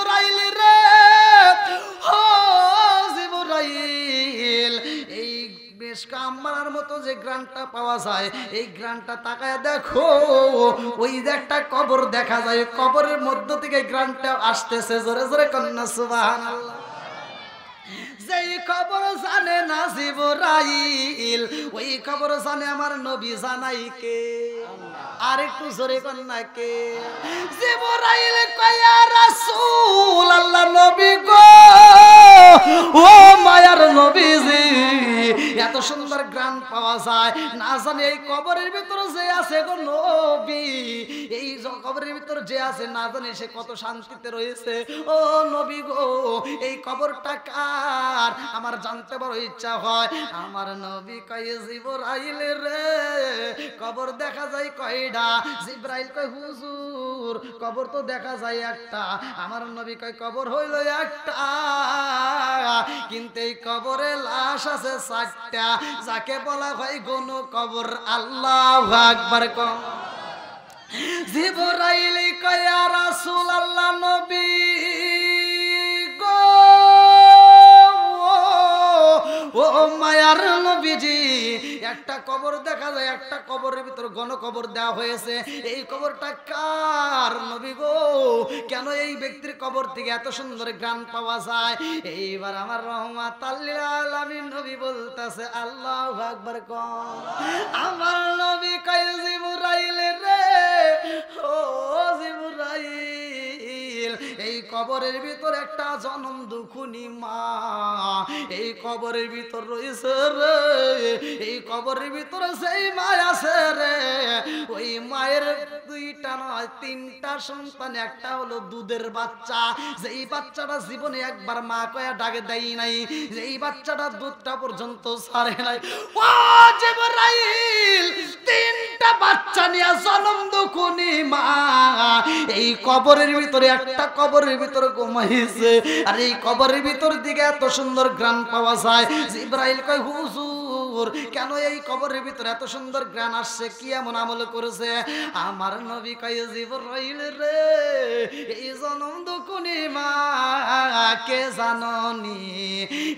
জিবরাইল রে, ও জিবরাইল, এই মেশকা আম্মার মতো যে গ্রানটা পাওয়া যায়, এই গ্রানটা তাকায় দেখো, ওই যে একটা কবর দেখা যায়, কবরের মধ্য থেকে গ্রানটা আসতেছে। জোরে জোরে কন্যা সুবহানাল্লাহ। যেই কবর জানে না জিবরাইল, ওই কবর জানে আমার নবী, জানাই কে? আর একটু জোরে কন্যা কে? জিবরাইল কয় ইয়া রাসূল আল্লাহ, নবী গো, ও মায়ার নবীজি, এত সুন্দর গ্রান পাওয়া যায়, না জানি এই কবরের ভিতরে যে আছে গো নবী, এই কবরের ভিতরে যে আছে না জানি সে কত শান্তিতে রয়েছে। ও নবী গো, এই কবরটা কার? আমার জানতে বড় ইচ্ছা হয়। আমার নবী কয় জিবরাইল রে, কবর দেখা যায় কয়টা? জিবরাইল কয় হুজুর, কবর তো দেখা যায় একটা। আমার নবী কয় কবর হইল একটা, কিন্তু এই কবরে লাশ আছে 4টা, যাকে বলা হয় গণ কবর। আল্লাহু আকবার। জিবরাইল কয় ইয়া রাসূলুল্লাহ, নবী গো, ও মায়ার নবীজি, একটা কবর দেখা যায়, একটা কবরের ভিতর ঘন কবর দেওয়া হয়েছে, এই কবরটা কার নবী গো? কেন এই ব্যক্তির কবর থেকে এত সুন্দর গান পাওয়া যায়? এইবার আমার রাহমাতাল লিল আলামিন নবী বলতেছে আল্লাহু আকবার। আমার নবী কয় জিবরাইল রে, ও জিবরাইল, এই কবরের ভিতর একটা জনম দুঃখুনি মা, এই কবরের ভিতর রয়েছে রে, এই কবরের ভিতরে সেই মা আছে রে, ওই মায়ের 2টা নয় 3টা সন্তান, একটা হলো দুধের বাচ্চা, যেই বাচ্চাটা জীবনে একবার মা কয়া ডাকে দেয় নাই, যেই বাচ্চাটা দুধটা পর্যন্ত ছাড়ে নাই। ও জিবরাইল, 3টা বাচ্চা নিয়ে জনম দুঃখুনি মা এই কবরের ভিতরে, একটা কবরের ভিতরে ঘুমাইছে, আর এই কবরের ভিতর দিকে এত সুন্দর গ্রান পাওয়া যায়। জিবরাইল কয় হুজুর, কেন এই কবরের ভিতরে এত সুন্দর গ্রান আসছে? কি এমন আমল করেছে? আমার নবী কয় জিবরাইল রে, এই জনম দুঃখুনি মা কে জাননি?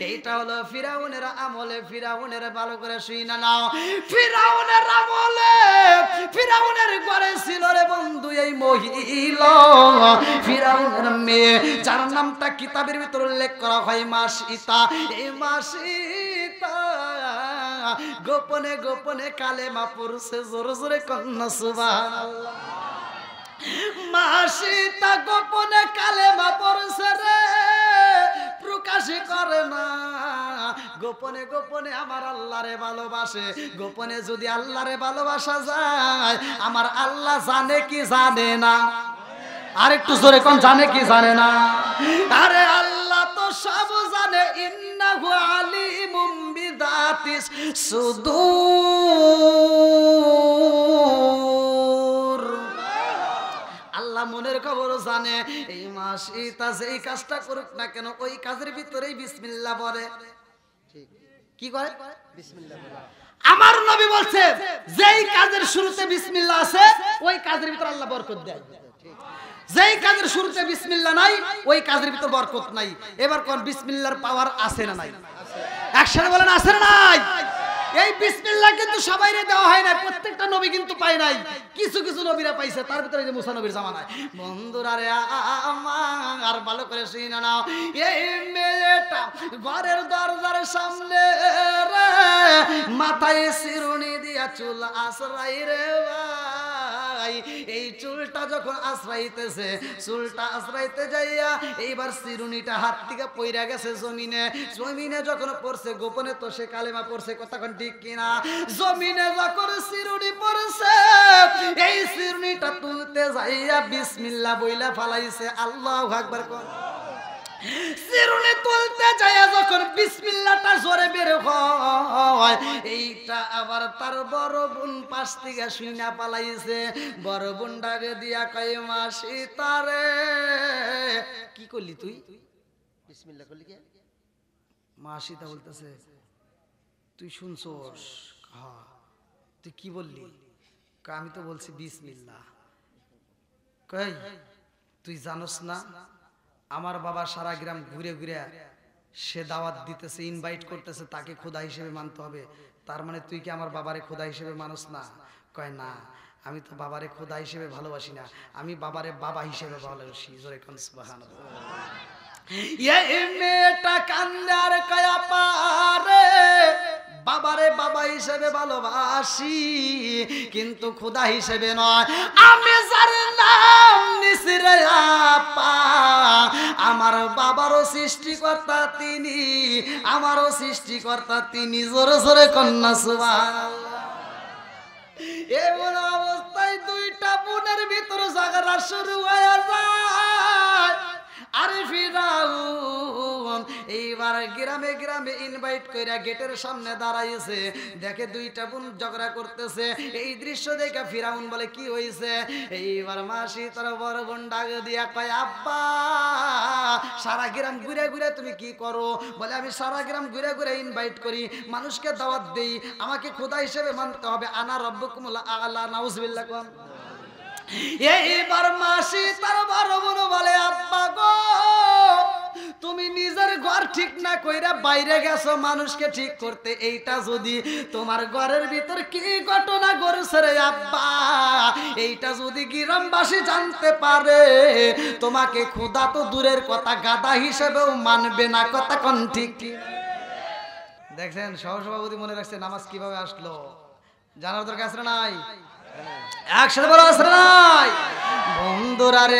এইটা হলো ফিরাউনের আমলে। ফিরাউনের ভালো করে শুইনা নাও, ফিরাউনের আমলে ফিরাউনের ঘরে ছিল রে বন্ধু এই মহিলা, ফিরাউনের মেয়ে, যার নামটা কিতাবের ভিতর উল্লেখ করা হয় মাসিতা। এই মাসিতা গোপনে গোপনে কালেমা পড়ছে। জোরে জোরে কন্যা সুবহানাল্লাহ। মাসিতা গোপনে কালেমা পড়ছে রে, প্রকাশ করে না, গোপনে গোপনে আমার আল্লাহরে ভালোবাসে। গোপনে যদি আল্লাহরে ভালোবাসা যায়, আমার আল্লাহ জানে কি জানে না? আর একটু জোরে কোন, জানে কি জানে না? আরে আল্লাহ তো সব জানে, ইন্নাহু আলিমুম বিযাতিস সুদূর। আল্লাহ মনের খবর জানে। এই মাসিতা যেই কাজটা করুক না কেন, ওই কাজের ভিতরেই বিসমিল্লাহ বলে। কি করে? বিসমিল্লাহ বলে। আমার নবী বলছে, যেই কাজের শুরুতে বিসমিল্লাহ আছে, ওই কাজের ভিতর আল্লাহ বরকত দেয়। যেই কাজের শুরুতে বিসমিল্লাহ নাই, ওই কাজের ভিতর বরকত নাই। এবার কোন বিসমিল্লাহর পাওয়ার আছে না নাই? একসাথে বলেন আছে না নাই? এই বিসমিল্লাহ কিন্তু সবাইরে দেওয়া হয় না, প্রত্যেকটা নবী কিন্তু পায় নাই, কিছু কিছু নবীরা পাইছে, তার ভিতরে যে মুসা নবীর জামানায়। বন্ধুরা রে আমার ভালো করে শুনে নাও, এই মেয়েটা ঘরের দরজার সামনে রে, মাথায় শিরুনি দিয়া চুল আশ্রাই রে ভাই। এই চুলটা যখন আশ্রাইতেছে, চুলটা আশ্রাইতে যাইয়া এইবার শিরুনিটা হাত থেকে পইরা গেছে জমিনে। জমিনে যখন পড়ছে, গোপনে তো সে কালেমা পড়ছে, কতক্ষণ ঠিক কিনা? জমিনে যখন শিরুনি পড়ছে, এই শিরুনিটা তুলতে যাইয়া বিসমিল্লাহ বইলা ফালাইছে। আল্লাহু আকবার। শিরুনি তুলতে যায় যখন বিসমিল্লাহটা জোরে বের হয়, এইটা আবার তার বড় বোন পাশ থেকে শুইনা পালাইছে। বড় বোনটাকে দিয়া কয় মাসি তারে, কি করলি তুই? বিসমিল্লাহ করলি কে? মাসিতা বলতেছে, তুই শুনছস? হ্যাঁ। তুই কি বললি? আমি তো বলছি বিসমিল্লাহ। কই তুই জানোস না? আমার বাবা সারা গ্রাম ঘুরে ঘুরে সে দাওয়াত দিতেছে, ইনভাইট করতেছে, তাকে খোদা হিসেবে মানতে হবে। তার মানে তুই কি আমার বাবারে খোদা হিসেবে মানুষ না? কয় না, আমি তো বাবারে খোদা হিসেবে ভালোবাসি না, আমি বাবারে বাবা হিসেবে ভালোবাসি। জোরে কোন সুবহানাল্লাহ। এই মেয়েটা কান্দার কয়া পারে বাবারে বাবা হিসেবে ভালোবাসি, কিন্তু খোদা হিসেবে নয়। আমি যার নাম নিছি রে আপা, আমার বাবারও সৃষ্টিকর্তা তিনি, আমারও সৃষ্টিকর্তা তিনি। জোরে জোরে কন্যা সুবহানাল্লাহ। এমন অবস্থায় দুইটা বোনের ভিতরে ঝগড়া শুরু হয়ে যায়। আরে ফিরাউন এইবার গ্রামে গ্রামে ইনভাইট কইরা গেটের সামনে দাঁড়াইছে, দেখে দুইটা বোন ঝগড়া করতেছে। এই দৃশ্য দেখে ফিরাউন বলে কি হইছে? এইবার মাসি তার বড় বোন ডাক দিয়া কয়, আব্বা সারা গ্রাম ঘুরে ঘুরে তুমি কি করো? বলে আমি সারা গ্রাম ঘুরে ঘুরে ইনভাইট করি, মানুষকে দাওয়াত দেই, আমাকে খোদা হিসেবে মানতে হবে। আনা রব্বুকুমুল আ'লা। নাউজুবিল্লাহ। কোন এইবার মাসি তার বড় বোন বলে, আব্বা গো তুমি নিজের ঘর ঠিক না কইরা বাইরে গেছো মানুষকে ঠিক করতে, এইটা যদি তোমার ঘরের ভিতর কি ঘটনা ঘটছে রে আব্বা, এইটা যদি গ্রামবাসী জানতে পারে তোমাকে খোদা তো দূরের কথা গাদা হিসেবেও মানবে না। কথা কোন ঠিক? দেখছেন সহসভাপতি মনে রাখছে নামাজ কিভাবে আসলো, জানার দরকার আছে নাই? একসাথে বলো আছে নাই? বন্ধুরা রে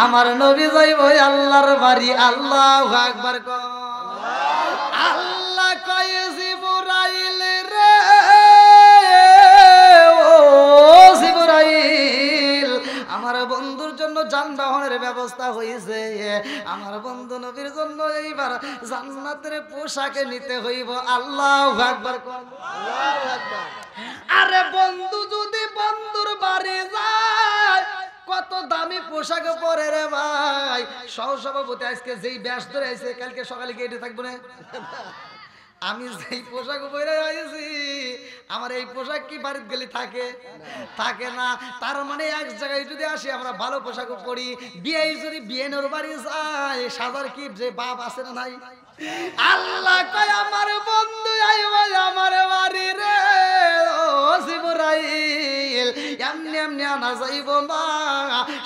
আমার নবী যাইব আল্লাহর বাড়ি। আল্লাহু আকবার। আল্লাহ কয় জিবরাইল রে, ও জিবরাইল আমার বন্ধুর জন্য যানবাহনের ব্যবস্থা হয়েছে, আমার বন্ধু নবীর জন্য এইবার জান্নাতের পোশাক নিতে হইব। আল্লাহু আকবার। আল্লাহু আকবার। আরে বন্ধু যদি বন্ধুর বাড়ি যায় কত দামি পোশাক পরে রে ভাই। সহসভাপতি আজকে যেই ব্যাস ধরে আইছে কালকে সকালে গেটে থাকবো না। আমি যেই পোশাক পরে আইছি আমার এই পোশাক কি বাড়িতে গেলে থাকে? থাকে না। তার মানে এক জায়গায় যদি আসি আমরা ভালো পোশাক পরি, বিয়ে যদি বিয়েনের বাড়ি যায় সাজার কি যে বাপ আছে না নাই? আল্লাহ কয় আমার বন্ধু আইব আমার বাড়ি রে, ও জিবরাইল এমনি এমনি আনা যাইব না,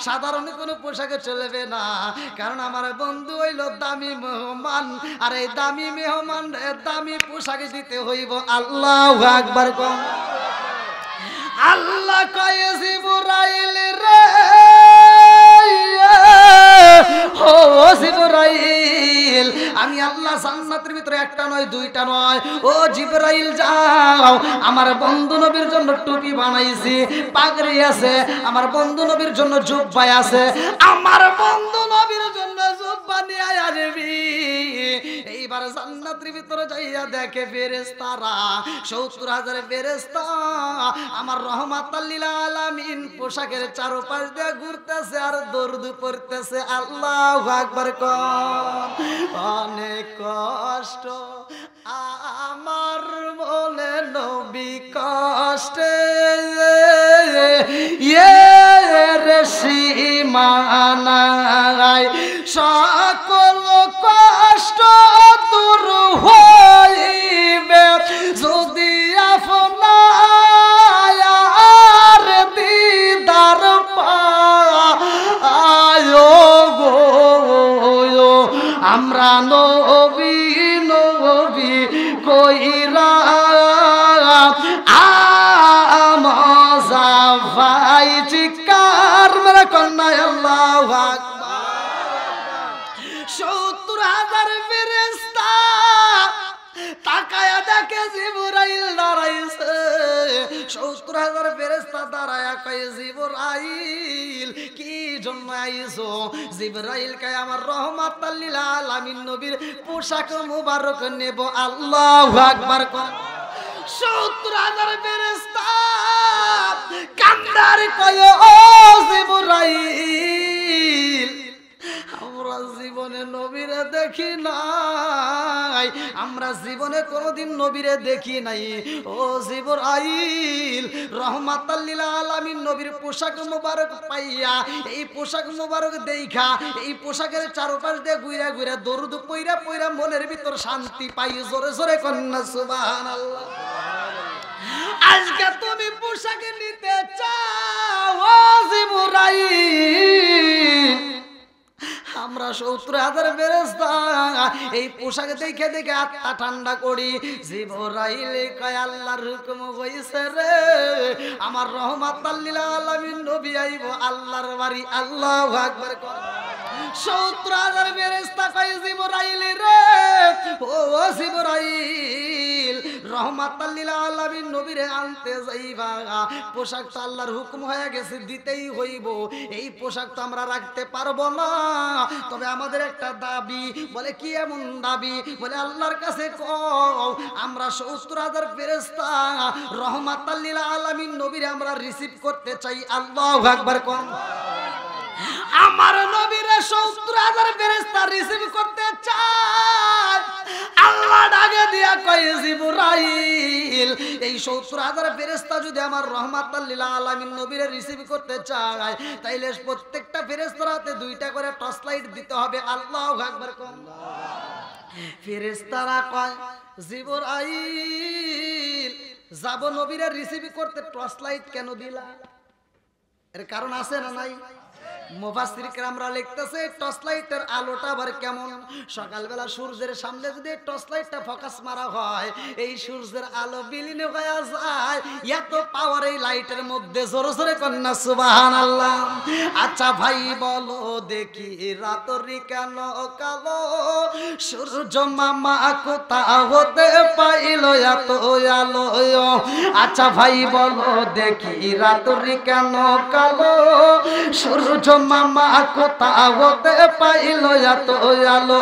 সাধারণ কোনো পোশাকে চলবে না, কারণ আমার বন্ধু হইল দামি মেহমান, আর এই দামি মেহমান দামি পোশাক দিতে হইব। আল্লাহু আকবার। কোন আল্লাহ কয় জিবরাইল রে, ও জিবরাইল আমি আল্লাহ জান্নাতের ভিতরে একটা নয় দুইটা নয়, ও জিবরাইল যাও আমার বন্ধু নবীর জন্য টুপি বানাইছি, পাগড়ি আছে, আমার বন্ধু নবীর জন্য জুব্বা আছে, আমার বন্ধু নবীর জন্য জুব্বা নিয়ে আসবি। এইবার জান্নাতের ভিতরে যাইয়া দেখে ফেরেশতারা ৭০,০০০ ফেরেশতা আমার রহমাতাল লিল আলামিন পোশাকের চারপাশ দিয়ে ঘুরতেছে আর দরুদ পড়তেছে। আল্লাহু আকবার। অনেক কষ্ট আমার মনে নবী কষ্টে রে সীমানাই সকল কষ্ট দূর হইবে যদি আপনার দিদার পায় গো। আমরা নবী নবী কইরা আমজা ভাই চিকার মেরা কন্যা। আল্লাহু আকবার। ৭০,০০০ ফেরেশতা তাকায়া দেখে জিবরাইল দাঁড়াইছে। ৭০,০০০ ফেরেশতা দাঁড়ায়া কয় জিবরাইল কি জন্য আইছো? জিবরাইল কয় আমার রহমাতাল লিল আলামিন নবীর পোশাক মুবারক নেব। আল্লাহু আকবার। ৭০,০০০ ফেরেশতা কান্দার কয় ও জিবরাইল আমরা জীবনে নবীরে দেখি নাই, আমরা জীবনে কোনোদিন নবীরে দেখি নাই। ও জিবরাইল, রহমাতাল লিল আলামিন নবীর পোশাক মোবারক পাইয়া, এই পোশাক মোবারক দেইখা, এই পোশাকের চারপাশ দিয়ে ঘুরে ঘুরে দরুদ পইরা পইরা মনের ভিতর শান্তি পাই। জোরে জোরে কন্যা সুবহানাল্লাহ। আজকে তুমি পোশাক নিতে চাও ও জিবরাইল, আমরা 70,000 ফেরেশতা এই পোশাক দেখে দেখে আত্মা ঠান্ডা করি। জিবরাইল কয় আল্লাহর হুকুম হইছে রে, আমার রহমাতাল লিল আলামিন নবী আইব আল্লাহর বাড়ি। আল্লাহু আকবার। 70,000 ফেরেশতা কয় জিবরাইল রে, ও জিবরাইল, রহমাতাল লিল আলামিন নবীরে আনতে যাইবা। পোশাক তো আল্লাহর হুকুম হয়ে গেছে, দিতেই হইব। এই পোশাক তো আমরা রাখতে পারবো না, তবে আমাদের একটা দাবি। বলে কি এমন দাবি? বলে আল্লাহর কাছে কও আমরা 70,000 ফেরেশতা রহমাতাল লিল আলামিন নবীরে আমরা রিসিভ করতে চাই। আল্লাহু আকবার। কোন আমার নবীরে 70,000 ফেরেশতা রিসিভ করতে চায়। আল্লাহ ডাকে দিয়া কয় জিবরাইল, এই 70,000 ফেরেশতা যদি আমার রহমাতাল লিল আলামিন নবীরে রিসিভ করতে চায়, তাইলে প্রত্যেকটা ফেরেশতার হাতে 2টা করে টর্চ লাইট দিতে হবে। আল্লাহু আকবার। কোন ফেরেশতারা কয় জিবরাইল, যাব নবীরে রিসিভ করতে, টর্চ লাইট কেন দিলা? এর কারণ আছে না নাই? মুফাসসির কেরামরা লিখতেছে টর্চ লাইটের আলোটা আবার কেমন? সকালবেলা সূর্যের সামনে যদি টর্চ লাইটটা ফোকাস মারা হয়, এই সূর্যের আলো বিলীন হয়ে যায়। এত পাওয়ার এই লাইটের মধ্যে। জোরে জোরে কন্যা সুবহানাল্লাহ। আচ্ছা ভাই বলো দেখি রাতরি কেন কালো? সূর্য মামা কোথা হতে পাইল এত আলো? আচ্ছা ভাই বলো দেখি রাতরি কেন কালো? সূর্য মামা কোথা হতে পাইল এত আলো?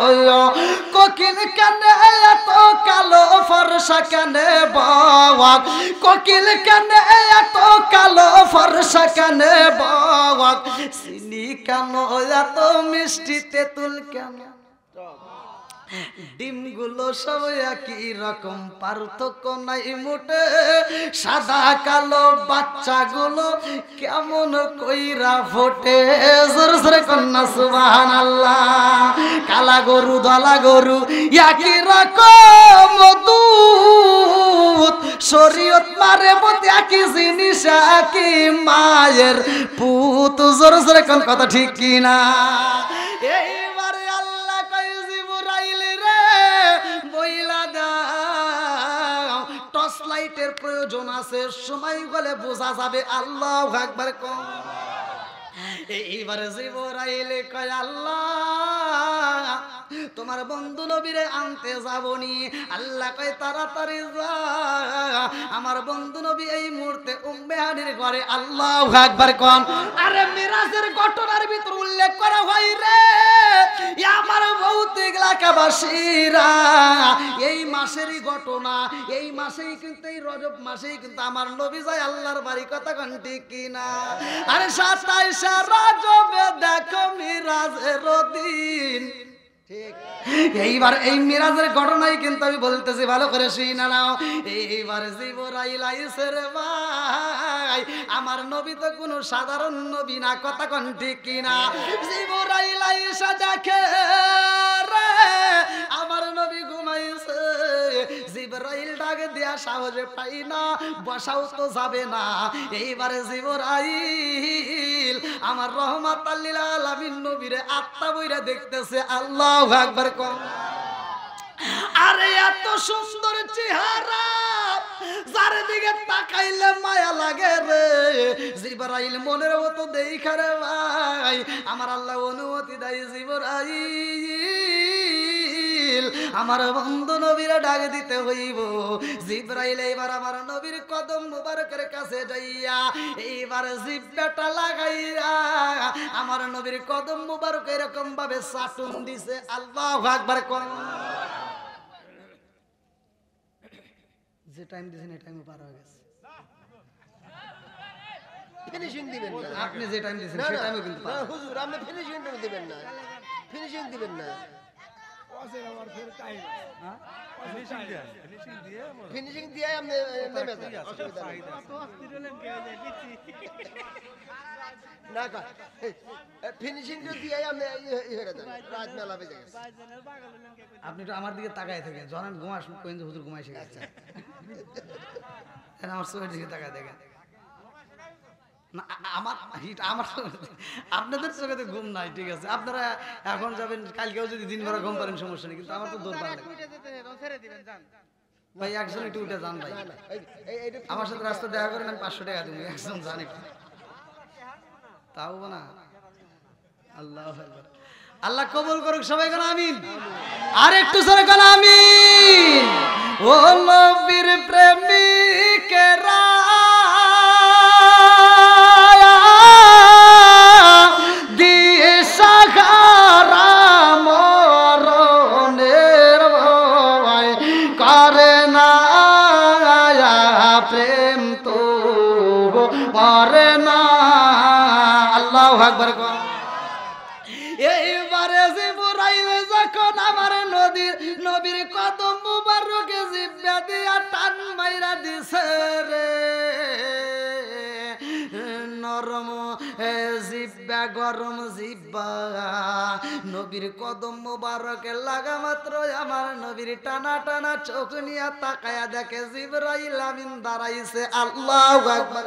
কোকিল কেনে এত কালো, ফর্সা কেনে বাওয়াক? কোকিল কেনে এত কালো, ফর্সা কেনে বাওয়াক? চিনি কেন এত মিষ্টি, তেঁতুল কেন? ডিমগুলো সব একই রকম, পার্থক্য নাই মোটে। সাদা কালো বাচ্চাগুলো কেমন কইরা ফোটে। জোরে জোরে কন্যা সুবহানাল্লাহ। কালা গরু ধলা গরু একই রকম দুধ, শরীয়ত মারে মতে একই জিনিস, একই মায়ের পুত। জোরে জোরে কোন কথা ঠিক কিনা? এইবারে আল্লাহ কয় জিবরাইল রে, বইলা দাও টর্চ লাইটের প্রয়োজন আছে, সময় হলে বোঝা যাবে। আল্লাহু আকবার। কোন এইবারে জিবরাইল কয় আল্লাহ তোমার বন্ধু নবীরে আনতে যাবনি। আল্লাহ কয় তাড়াতাড়ি যা, আমার বন্ধু নবী এই মুহূর্তে উম্মে হানির ঘরে। আল্লাহু আকবার। কোন আরে মিরাজের ঘটনার ভিতর উল্লেখ করা হয় রে, আমার ভৌতিক এলাকাবাসীরা, এই মাসেরই ঘটনা। এই মাসেই কিন্তু, এই রজব মাসেই কিন্তু আমার নবী যায় আল্লাহর বাড়ি। কথা কোন ঠিক কিনা? আরে 27 রজবে দেখো মিরাজের দিন। ঠিক এইবার এই মিরাজের ঘটনাই কিন্তু আমি বলতেছি, ভালো করে শুনে নাও। এইবার জিবরাইল আইছে রে ভাই, আমার নবী তো কোনো সাধারণ নবী না। কথা কোন ঠিক কিনা? জিবরাইল আইসা দেখে রে আমার নবী ঘুমাইছে। জিবরাইল ডাকে দিয়া সাহসে পাই না, বসাও তো যাবে না। এইবারে জিবরাইল আমার রহমাতাল লিল আলামিন নবীরে আত্মা বইরা দেখতেছে। আল্লাহু আকবার। কোন আরে এত সুন্দর চেহারা, যার দিকে তাকাইলে মায়া লাগে রে। জিবরাইল মনের মতো দেখা রে ভাই, আমার আল্লাহ অনুমতি দেয় জিবরাইল আমার বন্ধু নবীরে ডাক দিতে হইব। জিবরাইল এবার আমার নবীর কদম মুবারকের কাছে যাইয়া এইবার জিব্বাটা লাগাইয়া আমার নবীর কদম মুবারক এরকম ভাবে চাটুন দিছে। আল্লাহু আকবার। কোন যে টাইম দিছেন এই টাইমে পার হয়ে গেছে। ফিনিশিং দিবেন না, আপনি যে টাইম দিছেন সেই টাইমে কিন্তু না হুজুর, আপনি ফিনিশিং দিবেন না, ফিনিশিং দিবেন না। হ্যাঁ ফিনিশিং দিয়ে আপনি নেমে যান, অসুবিধা নেই। না কা ফিনিশিং দিয়ে আপনি হেরে যান, রাত মেলা বেজে গেছে। আপনি তো আমার দিকে তাকায় থাকেন, যখন আমি ঘুমাস কিন্তু হুজুর ঘুমাইছে গেছে, আমার চোখের দিকে তাকায় দেখেন না। আমার হিট আমার আপনাদের চোখে তো ঘুম নাই, ঠিক আছে, আপনারা এখন যাবেন, কালকেও যদি দিনভর ঘুম পারেন সমস্যা নেই, কিন্তু আমার তো দৌড় পারে ভাই। একজন একটু উঠে যান ভাই, আমার সাথে রাস্তা দেখা করেন, আমি 500 টাকা দেবো, একজন যান একটু, তাও না। আল্লাহ আকবার, আল্লাহ কবুল করুক, সবাই কোন আমিন, আর একটু জোরে কোন আমিন। ও নবীর প্রেমিকেরা দিয়ে সাহারা মরণের ভয় করে না প্রেম তো করে না। আল্লাহু আকবার। এইবারে জিবরাইল যখন আমার নবীর কদম মুবারকে জিব্বা দিয়া টান মাইরা দিছে রে, নরম জিব্বা গরম জিব্বা নবীর কদম মুবারকে লাগা মাত্র আমার নবীর টানা টানা চোখ নিয়ে তাকায়া দেখে জিবরাইল আমিন দাঁড়াইছে। আল্লাহু আকবার।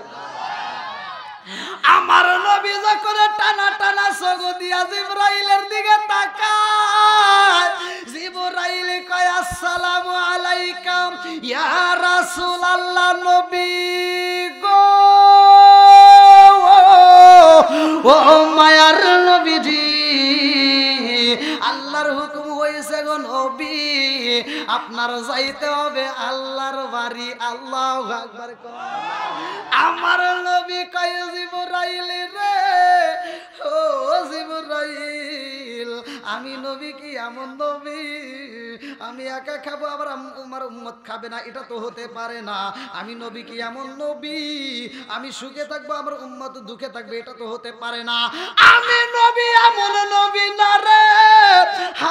আমার নবী যখন টানা টানা চোখ দিয়া জিবরাইলের দিকে তাকায়, জিবরাইল কয় আসসালামু আলাইকা ইয়া রাসূলুল্লাহ। নবী গো, ও মায়ার নবীজি, আল্লাহর হুকুম হয়েছে গো নবী, আপনার যাইতে হবে আল্লাহর বাড়ি। আল্লাহু আকবার। আমার নবী কয় জিবরাইল রে, ও জিবরাইল, আমি নবী কি এমন নবী আমি একা খাবো আবার আমার উম্মত খাবে না? এটা তো হতে পারে না। আমি নবী কি এমন নবী আমি সুখে থাকবো আমার উম্মত দুঃখে থাকবে? এটা তো হতে পারে না। আমি নবী এমন নবী না রে,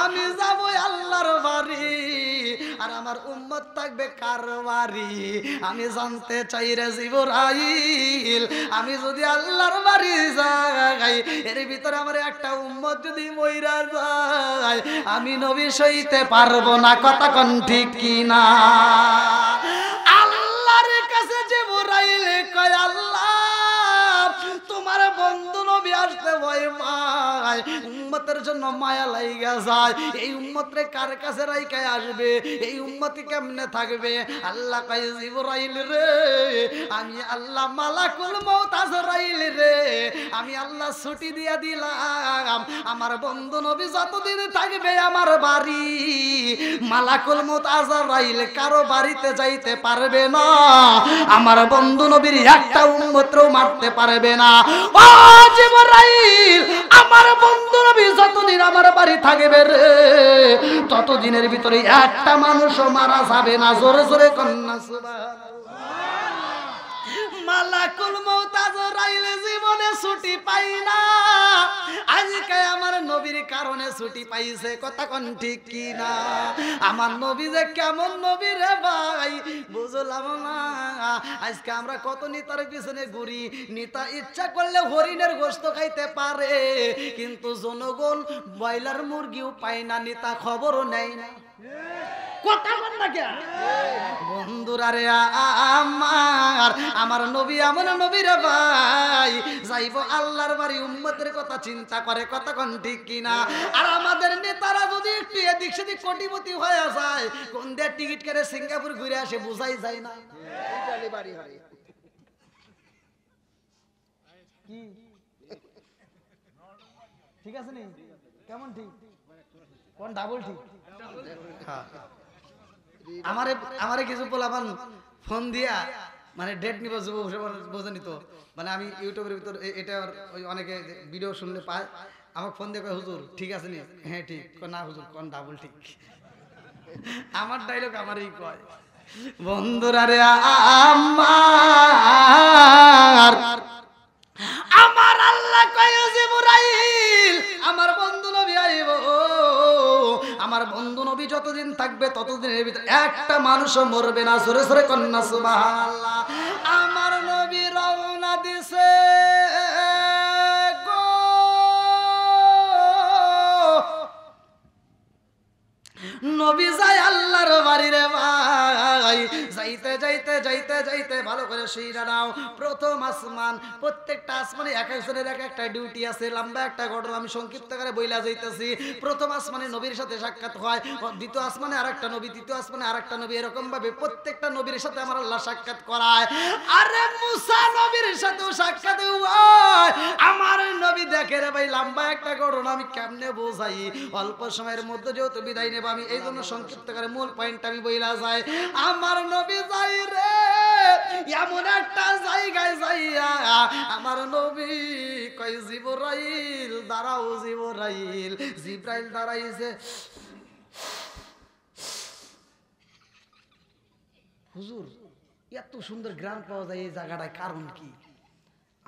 আমি যাব আল্লাহর বাড়ি আর আমার উম্মত থাকবে কার বাড়ি? আমি জানতে চাই রে জিবরাইল, আমি যদি আল্লাহর বাড়ি যাই, এর ভিতরে আমার একটা উম্মত যদি মইরা যায়, আমি নবী সইতে পারবো না। কথা কোন ঠিক কি না? আল্লাহর কাছে জিবরাইল কয়, আল্লাহ তোমার বন্ধু নবী আসতে ভয় পায়, উম্মতের জন্য মায়া লাইগা যায়, এই উম্মতরে কার কাছে রাইখা আসবে? এই উম্মতি কেমনে থাকবে? আল্লাহ কয় জিবরাইল রে, আমি আল্লাহ মালাকুল মউত আজরাইল রে, আমি আল্লাহ ছুটি দিয়া দিলাম, আমার বন্ধু নবী যতদিন থাকবে আমার বাড়ি, মালাকুল মউত আজরাইল কারো বাড়িতে যাইতে পারবে না, আমার বন্ধু নবীর একটা উম্মতও মারতে পারবে না। ও জিবরাইল, আমার বন্ধু নবী যতদিন আমার বাড়ি থাকবে রে, ততদিনের ভিতরে একটা মানুষও মারা যাবে না। জোরে জোরে কন্যা সুবহানাল্লাহ। মালাকুল মউত আজরাইল জীবনে ছুটি পাই না, আজকে আমার নবীর কারণে ছুটি পাইছে। কথা কোন ঠিক কি না? আমার নবী যে কেমন নবী রে ভাই, বুঝলাম না। আজকে আমরা কত নেতার পিছনে ঘুরি, নেতা ইচ্ছা করলে হরিণের গোশত খাইতে পারে, কিন্তু জনগণ ব্রয়লার মুরগিও পায় না, নেতা খবরও নেয় না। কথা বল না কে বন্ধুরা রে, আমার নবী এমন নবী রে ভাই, যাইবো আল্লাহর বাড়ি, উম্মতের কথা চিন্তা করে। কথা কোন ঠিক কিনা? আর আমাদের নেতারা যদি একটু এদিক সেদিক কোটিপতি হয়ে যায়, কোন দিয়ে টিকিট কেটে সিঙ্গাপুর ঘুরে আসে, বুঝাই যায় না। বাড়ি হয় কি ঠিক আছে নি? কেমন ঠিক? কোন ডাবল ঠিক? হ্যাঁ, আমারে কিছু পোলাপান ফোন দিয়া মানে ডেট নিব বোঝেনি তো, মানে আমি ইউটিউবের ভিতর এটা ওই অনেকে ভিডিও শুনলে পায়, আমাকে ফোন দিয়ে কয় হুজুর ঠিক আছে নি? হ্যাঁ ঠিক। না হুজুর কোন ডাবল ঠিক? আমার ডায়লগ আমারই কয়। বন্ধুরা রে, আমার আল্লাহ কয় জিবরাইল, আমার বন্ধু নবী আইব, আমার আমার বন্ধু নবী যতদিন থাকবে ততদিনের ভিতরে একটা মানুষও মরবে না। জোরে জোরে কন্যা সুবহানাল্লাহ। আমার নবী রওনা দিছে গো, নবী যায় আল্লাহর বাড়ি রে ভাই। যাইতে যাইতে যাইতে যাইতে ভালো করে শুইরা নাও। প্রথম আসমান, প্রত্যেকটা আসমানে এক একজনের এক একটা ডিউটি আছে। লম্বা একটা ঘটনা আমি সংক্ষিপ্ত করে বইলা যাইতেছি। প্রথম আসমানে নবীর সাথে সাক্ষাৎ হয়, দ্বিতীয় আসমানে আরেকটা নবী, তৃতীয় আসমানে আরেকটা নবী, এরকম ভাবে প্রত্যেকটা নবীর সাথে আমার আল্লাহ সাক্ষাৎ করায়। আরে মুসা নবীর সাথেও সাক্ষাৎ হয়। আমার নবী দেখে রে ভাই, লম্বা একটা ঘটনা আমি কেমনে বোঝাই, অল্প সময়ের মধ্যে যেহেতু বিদায় নেব আমি এই জন্য সংক্ষিপ্ত করে মূল পয়েন্ট আমি বইলা যাই। আমার নবী যাই রে এমন একটা জায়গায় যাইয়া আমার নবী কই জিবরাইল দাঁড়াও, জিবরাইল। জিবরাইল দাঁড়াইছে, হুজুর এত সুন্দর গ্রান পাওয়া যায় এই জায়গাটায়, কারণ কি?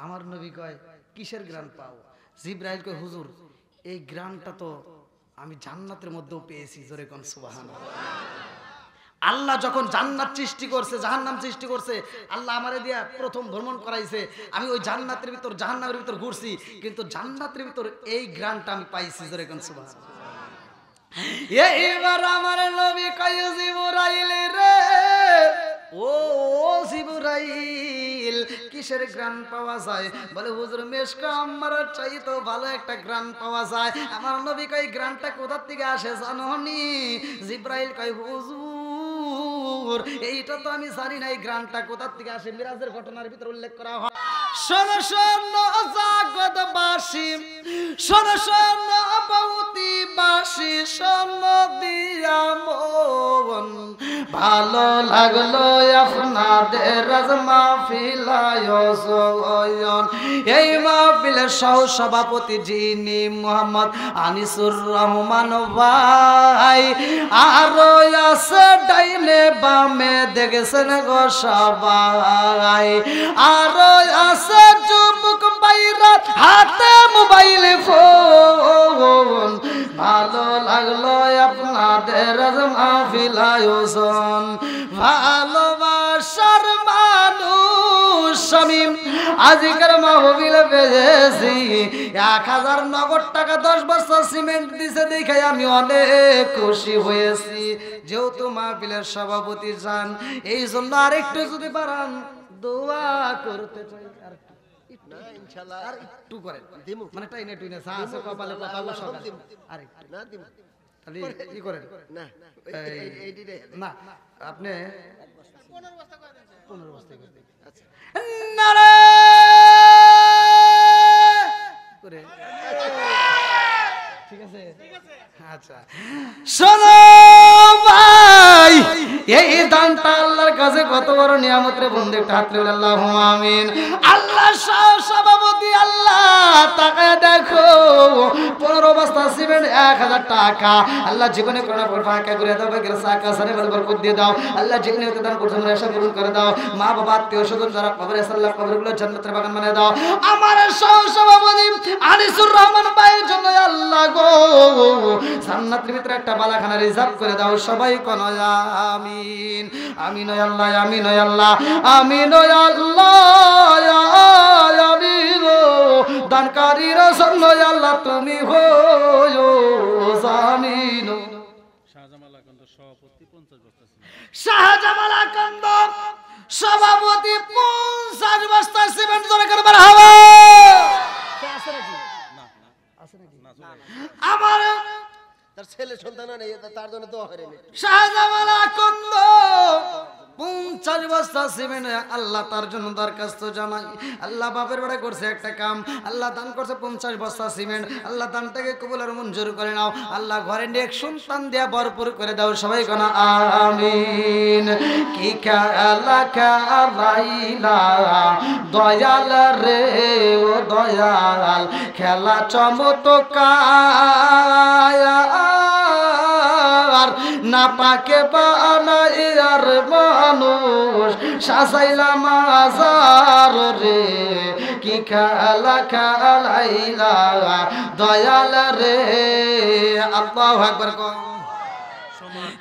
আমার নবী কয় কিসের গ্রান পাও? জিবরাইল কয় হুজুর এই গ্রানটা তো আমি জান্নাতের মধ্যেও পেয়েছি। জোরে কোন সুবহানাল্লাহ। আল্লাহ যখন জান্নাত সৃষ্টি করছে, জাহান্নাম সৃষ্টি করছে, আল্লাহ আমারে দিয়া প্রথম ভ্রমণ করাইছে। আমি ওই জান্নাতের ভিতর জাহান্নামের ভিতর ঘুরছি, কিন্তু জান্নাতের ভিতর এই গ্রানটা আমি পাইছি। জোরে কোন সুবহানাল্লাহ। এইবার আমার নবী কয় জিবরাইল রে, ও জিবরাইল কিসের গ্রান পাওয়া যায়? বলে হুজুর মেশকা আমার চাইতো ভালো একটা গ্রান পাওয়া যায়। আমার নবী কয় গ্রানটা কোথা থেকে আসে জানোনি? জিবরাইল কয় হুজুর এইটা তো আমি জানি না, এই গ্রানটা কোথা থেকে আসে। মিরাজের ঘটনার ভিতরে উল্লেখ করা হয়, শোনো শোনো জগৎবাসী, শোনো শোনো ভৌতিবাসী, শোনো দিয়া মন ভালো লাগলো আপনাদের আজ মাহফিল আয়োজন। এই মাহফিলের সহ সভাপতি যিনি মোহাম্মদ আনিসুর রহমান ভাই, আরো আছে ডাইনে বামে দেখেছেন গো সবাই, আরো আছে যুবক বাইরা হাতে মোবাইল ফোন। ভালো লাগলো আপনাদের আজ মাহফিল আয়োজন। ভালোবাসার মানুষ আমি আজকের মাহফিলে পেয়েছি 1000 নগদ টাকা, 10 বস্তা সিমেন্ট দিছে দেখে আমি অনেক খুশি হয়েছি। যেহেতু মাহফিলের সভাপতি যান, এই জন্য আরেকটু যদি পারেন দোয়া করতে চাই। আর না ইনশাআল্লাহ আর একটু করেন, দিমু মানে টাইনে টুইনে চা আছে কপালে কথা বসা আর একটু না দিমু খালি কি করেন না এইদিকে না আপনি 15 বস্তা করে দেন। 15 বস্তা করে দেন। আচ্ছা নারে করে ঠিক আছে আচ্ছা। শোনো ভাই, এই দানটা আল্লাহর কাছে কত বড় নিয়ামত রে বন্ধু, একটা হাত তুলে আল্লাহু আমিন। আল্লাহ সভাপতি আল্লাহ তাকায় দেখো 15 বস্তা সিমেন্ট 1000 টাকা। আল্লাহ জীবনে করোনা ফাঁকা করে দাও, বেগের সাকা সারে বরকত দিয়ে দাও। আল্লাহ জীবনে দান করতে আশা পূরণ করে দাও। মা বাবা আত্মীয় স্বজন যারা কবরে আছে আল্লাহ কবরগুলো জান্নাতের বাগান বানিয়ে দাও। আমার সভাপতি আনিসুর রহমান ভাইয়ের জন্য আল্লাহ গো জান্নাতের ভিতরে একটা বালাখানা রিজার্ভ করে দাও। সবাই কোন আমিন আমিন আল্লাহ আমিন আল্লাহ আমিন আল্লাহ আমিন। দানকারীর জন্য আল্লাহ তুমি হয়ো জামিন। শাহজামাল আকন্দ সভাপতি 50 বস্তা সিমেন্ট দরকার করা হবে। আছে নাকি? না আছে নাকি? আমার তার ছেলে সন্তান নেই, তার জন্য দোয়া করেন। শাহজামাল আকন্দ 50 বস্তা সিমেন্ট আল্লাহ তার জন্য দরখাস্ত জানাই। আল্লাহ বাপের বেড়া করছে একটা কাম, আল্লাহ দান করছে 50 বস্তা সিমেন্ট। আল্লাহ দানটাকে কবুল আর মঞ্জুর করে নাও। আল্লাহ ঘরে নেক সন্তান দিয়া ভরপুর করে দাও। সবাই কোন আমিন। কি খেলা খেলাইলা দয়াল রে ও দয়াল, খেলা চমৎকার না পাকে বানাই আর মানুষ সাজাইলাম আজার রে। কি খেলা খেলাইলা দয়াল রে। আল্লাহু আকবার।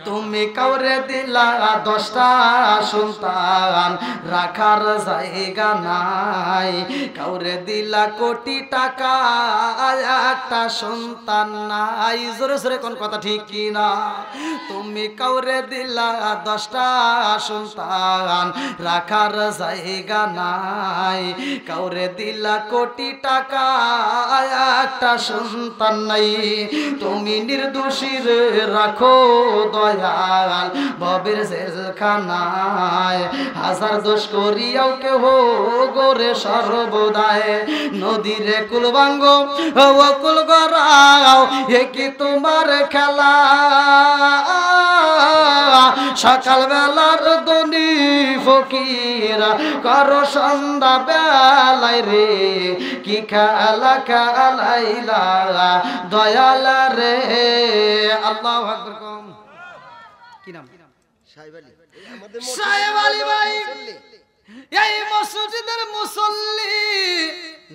তুমি কাউরে দিলা 10টা সন্তান রাখার জায়গা নাই, কাউরে দিলা কোটি টাকা একটা সন্তান নাই। জোরে জোরে কোন কথা ঠিক কি না? তুমি কাউরে দিলা 10টা সন্তান রাখার জায়গা নাই, কাউরে দিলা কোটি টাকা একটা সন্তান নাই। তুমি নির্দোষীর রাখো দয়াল ভবের জেলখানায়, হাজার দোষ করিয়াও কেহ গোরে সর্বদায়। নদীরে কুলবাঙ্গ ও কুল গড়াও এ কি তোমার খেলা, সকাল বেলার ধনী ফকিরা করো সন্ধ্যা বেলায় রে, কি খেলা খেলাইলা দয়াল রে। আল্লাহু আকবার। কম কি নাম? সাহেব আলী। আমাদের সাহেব আলী ভাই এই মসজিদের মুসল্লি,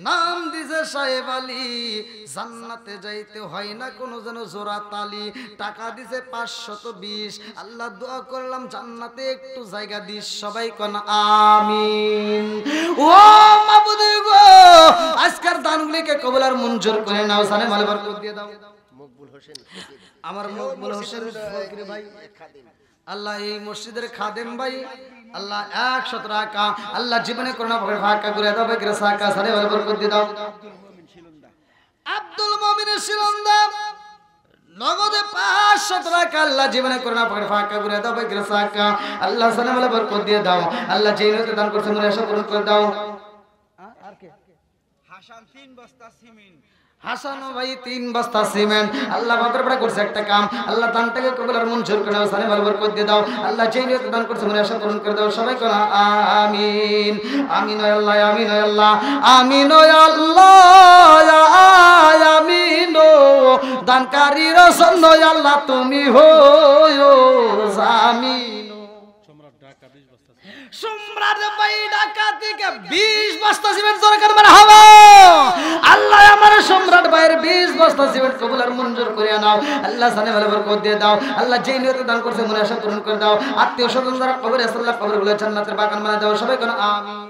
নাম দিছে সাহেব আলী। জান্নাতে যাইতে হয় না কোনো যেন জোড়া তালি, টাকা দিছে 520। আল্লাহ দোয়া করলাম জান্নাতে একটু জায়গা দিস, সবাই কোন আমিন। ও মাবুদ গো, আজকের দানগুলিকে কবুল আর মঞ্জুর করে নাও, জানে মালে বরকত দিয়ে দাও। মকবুল হোসেন, আমার মকবুল হোসেন ফকির ভাই, আল্লাহ এই মসজিদের খাদেম ভাই, আল্লাহ 100 টাকা আল্লাহ জীবনে করোনা ভাবে ফাঁকা করে দাও, বেগরে সাকা সারে বরকত দিয়ে দাও। আব্দুল মুমিনের শিলন্দা নগদে 500 টাকা আল্লাহ জীবনে করোনা ভাবে ফাঁকা করে দাও, বেগরে সাকা আল্লাহ সানে বলে বরকত দিয়ে দাও। আল্লাহ যেই নিয়তে দান করছেন মনে আশা পূরণ করে দাও। আর কে? হাসান 3 বস্তা সিমেন্ট, হাসান ভাই 3 বস্তা সিমেন্ট, আল্লাহ বাপের পড়া করছে একটা কাম, আল্লাহ দানটাকে কবুল আর মঞ্জুর করে দাও, সানে বরকত দিয়ে দাও। আল্লাহ যেই নিয়তে দান করছে মনে আশা পূরণ করে দাও, সবাই কোন আমিন। আমিন ও আল্লাহ, আমিন ও আল্লাহ, আমিন ও আল্লাহ, আমিন ও দানকারীর জন্য আল্লাহ তুমি হয়ো জামিন। সম্রাট ভাই ঢাকা থেকে 20 বস্তা সিমেন্ট দরকার মানে হবে। আল্লাহ আমার সম্রাট ভাইয়ের 20 বস্তা সিমেন্ট কবুল আর মঞ্জুর করে নাও। আল্লাহ জানে ভালো বরকত দিয়ে দাও। আল্লাহ যেই নিয়তে দান করছে মনে আশা পূরণ করে দাও। আত্মীয় স্বজন যারা কবরে আছে আল্লাহ কবরগুলো জান্নাতের বাগান বানায় দাও, সবাই কোন আমিন।